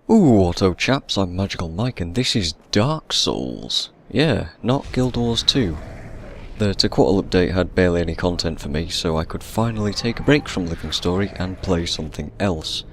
Ooh, Auto chaps, I'm Magical Mike and this is Dark Souls. Yeah, not Guild Wars 2. The Tequatl update had barely any content for me, so I could finally take a break from Living Story and play something else.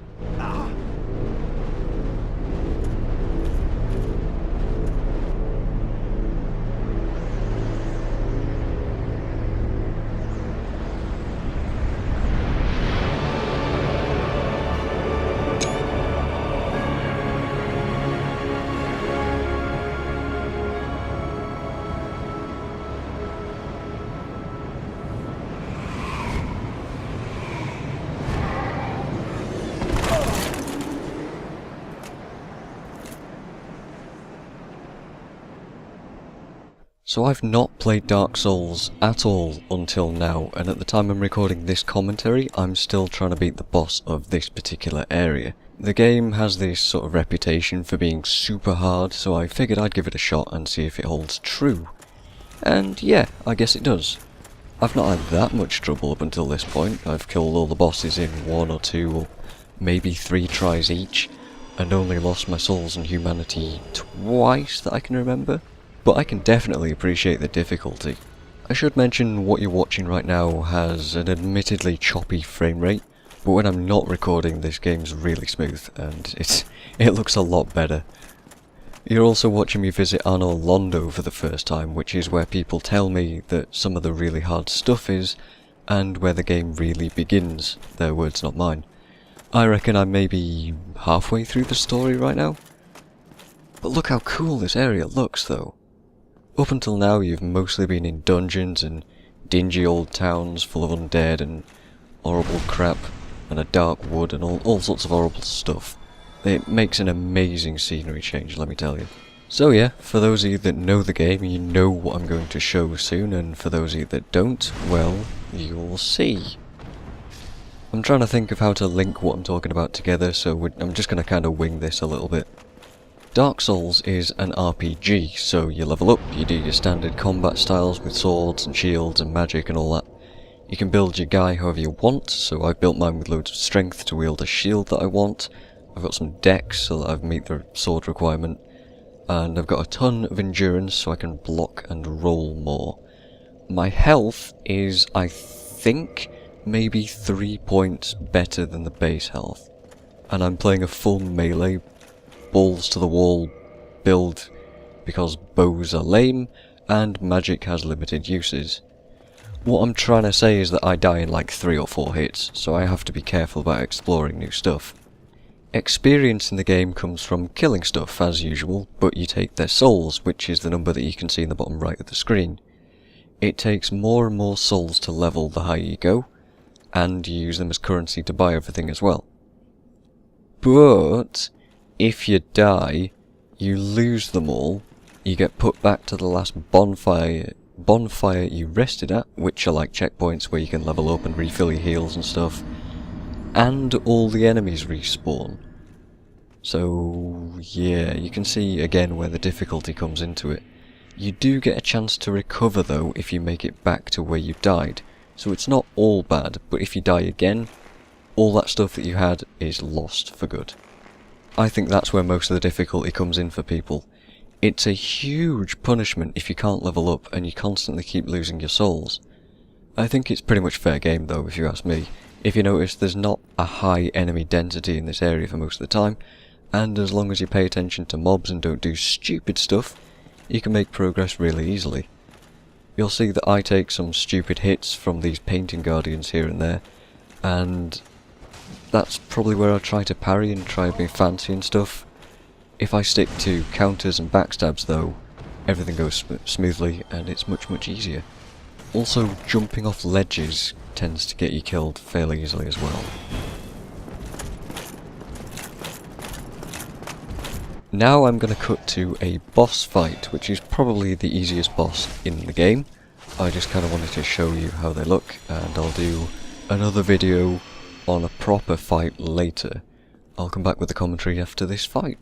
So I've not played Dark Souls at all until now, and at the time I'm recording this commentary, I'm still trying to beat the boss of this particular area. The game has this sort of reputation for being super hard, so I figured I'd give it a shot and see if it holds true. And yeah, I guess it does. I've not had that much trouble up until this point. I've killed all the bosses in 1 or 2 or maybe 3 tries each, and only lost my souls and humanity twice that I can remember. But I can definitely appreciate the difficulty. I should mention what you're watching right now has an admittedly choppy frame rate, but when I'm not recording this game's really smooth and it looks a lot better. You're also watching me visit Arnor Londo for the first time, which is where people tell me that some of the really hard stuff is, and where the game really begins. Their words, not mine. I reckon I'm maybe halfway through the story right now. But look how cool this area looks though. Up until now you've mostly been in dungeons and dingy old towns full of undead and horrible crap and a dark wood and all sorts of horrible stuff. It makes an amazing scenery change, let me tell you. So yeah, for those of you that know the game, you know what I'm going to show soon, and for those of you that don't, well, you'll see. I'm trying to think of how to link what I'm talking about together, so I'm just going to kind of wing this a little bit. Dark Souls is an RPG, so you level up, you do your standard combat styles with swords and shields and magic and all that. You can build your guy however you want, so I've built mine with loads of strength to wield a shield that I want. I've got some dex so that I meet the sword requirement, and I've got a ton of endurance so I can block and roll more. My health is, I think, maybe 3 points better than the base health, and I'm playing a full melee balls to the wall build because bows are lame and magic has limited uses. What I'm trying to say is that I die in like 3 or 4 hits, so I have to be careful about exploring new stuff. Experience in the game comes from killing stuff as usual, but you take their souls, which is the number that you can see in the bottom right of the screen. It takes more and more souls to level the higher you go, and you use them as currency to buy everything as well. But if you die, you lose them all, you get put back to the last bonfire you rested at, which are like checkpoints where you can level up and refill your heals and stuff, and all the enemies respawn. So yeah, you can see again where the difficulty comes into it. You do get a chance to recover though if you make it back to where you died, so it's not all bad, but if you die again, all that stuff that you had is lost for good. I think that's where most of the difficulty comes in for people. It's a huge punishment if you can't level up and you constantly keep losing your souls. I think it's pretty much fair game though, if you ask me. If you notice, there's not a high enemy density in this area for most of the time, and as long as you pay attention to mobs and don't do stupid stuff, you can make progress really easily. You'll see that I take some stupid hits from these painting guardians here and there, and that's probably where I try to parry and try to be fancy and stuff. If I stick to counters and backstabs though, everything goes smoothly and it's much easier. Also, jumping off ledges tends to get you killed fairly easily as well. Now I'm going to cut to a boss fight, which is probably the easiest boss in the game. I just kind of wanted to show you how they look, and I'll do another video on a proper fight later. I'll come back with the commentary after this fight.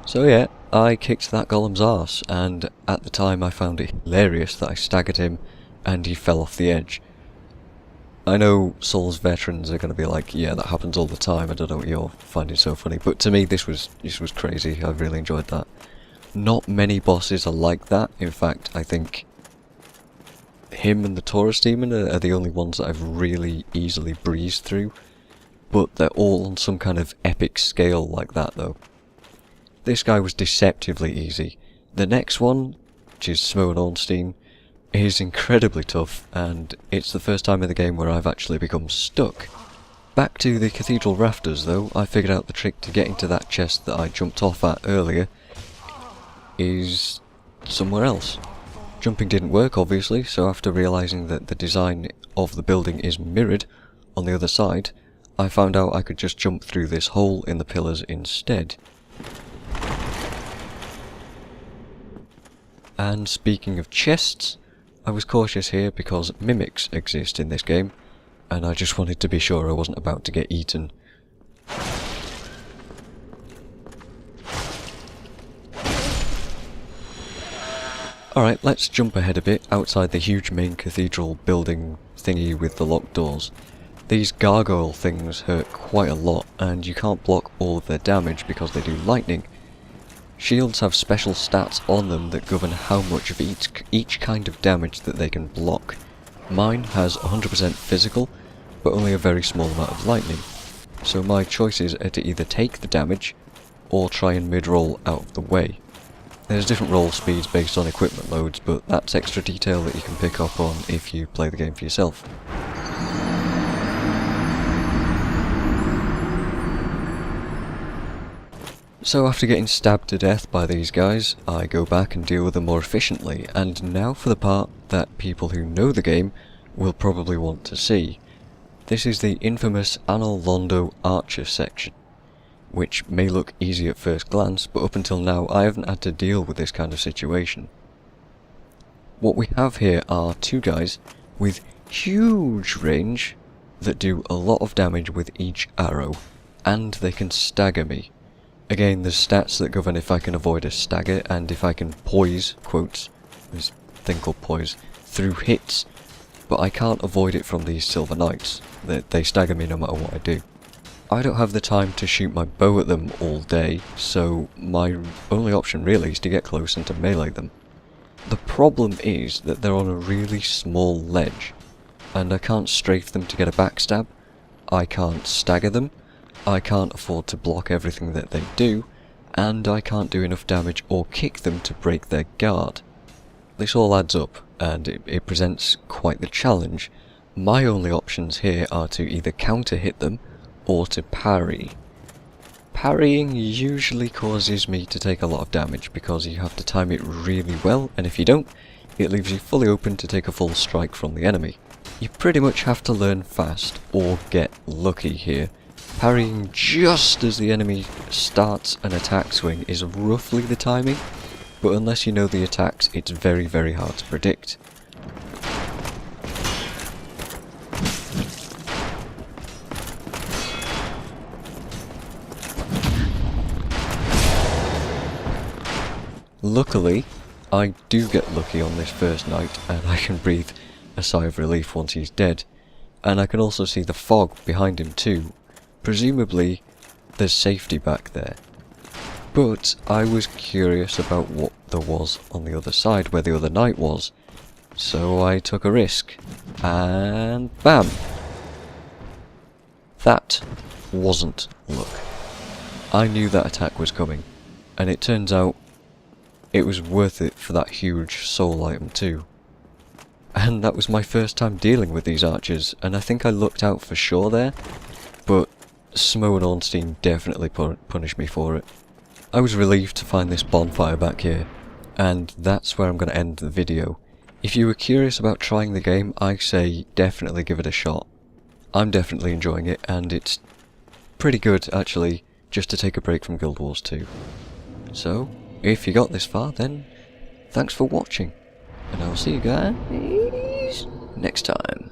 So yeah, I kicked that golem's arse, and at the time I found it hilarious that I staggered him and he fell off the edge. I know Souls veterans are going to be like, yeah, that happens all the time, I don't know what you're finding so funny, but to me this was crazy. I really enjoyed that. Not many bosses are like that. In fact, I think him and the Taurus Demon are the only ones that I've really easily breezed through, but they're all on some kind of epic scale like that though. This guy was deceptively easy. The next one, which is Smo and Ornstein, is incredibly tough, and it's the first time in the game where I've actually become stuck. Back to the Cathedral rafters though, I figured out the trick to getting to that chest that I jumped off at earlier is somewhere else. Jumping didn't work obviously, so after realising that the design of the building is mirrored on the other side, I found out I could just jump through this hole in the pillars instead. And speaking of chests, I was cautious here because mimics exist in this game, and I just wanted to be sure I wasn't about to get eaten. Alright, let's jump ahead a bit outside the huge main cathedral building thingy with the locked doors. These gargoyle things hurt quite a lot, and you can't block all of their damage because they do lightning. Shields have special stats on them that govern how much of each kind of damage that they can block. Mine has 100% physical, but only a very small amount of lightning. So my choices are to either take the damage, or try and mid-roll out of the way. There's different roll speeds based on equipment loads, but that's extra detail that you can pick up on if you play the game for yourself. So after getting stabbed to death by these guys, I go back and deal with them more efficiently, and now for the part that people who know the game will probably want to see. This is the infamous Anal Londo Archer section, which may look easy at first glance, but up until now I haven't had to deal with this kind of situation. What we have here are two guys with huge range that do a lot of damage with each arrow, and they can stagger me. Again, there's stats that govern if I can avoid a stagger and if I can poise, quotes, this thing called poise, through hits, but I can't avoid it from these Silver Knights. They stagger me no matter what I do. I don't have the time to shoot my bow at them all day, so my only option really is to get close and to melee them. The problem is that they're on a really small ledge, and I can't strafe them to get a backstab, I can't stagger them, I can't afford to block everything that they do, and I can't do enough damage or kick them to break their guard. This all adds up, and it presents quite the challenge. My only options here are to either counter hit them, or to parry. Parrying usually causes me to take a lot of damage because you have to time it really well, and if you don't, it leaves you fully open to take a full strike from the enemy. You pretty much have to learn fast or get lucky here. Parrying just as the enemy starts an attack swing is roughly the timing, but unless you know the attacks, it's very, very hard to predict. Luckily, I do get lucky on this first night, and I can breathe a sigh of relief once he's dead. And I can also see the fog behind him too. Presumably, there's safety back there. But I was curious about what there was on the other side, where the other knight was. So I took a risk, and bam! That wasn't luck. I knew that attack was coming, and it turns out it was worth it for that huge soul item too. And that was my first time dealing with these archers, and I think I looked out for sure there, but Smo and Ornstein definitely punished me for it. I was relieved to find this bonfire back here, and that's where I'm going to end the video. If you were curious about trying the game, I say definitely give it a shot. I'm definitely enjoying it, and it's pretty good actually, just to take a break from Guild Wars 2. So, if you got this far, then thanks for watching, and I'll see you guys next time.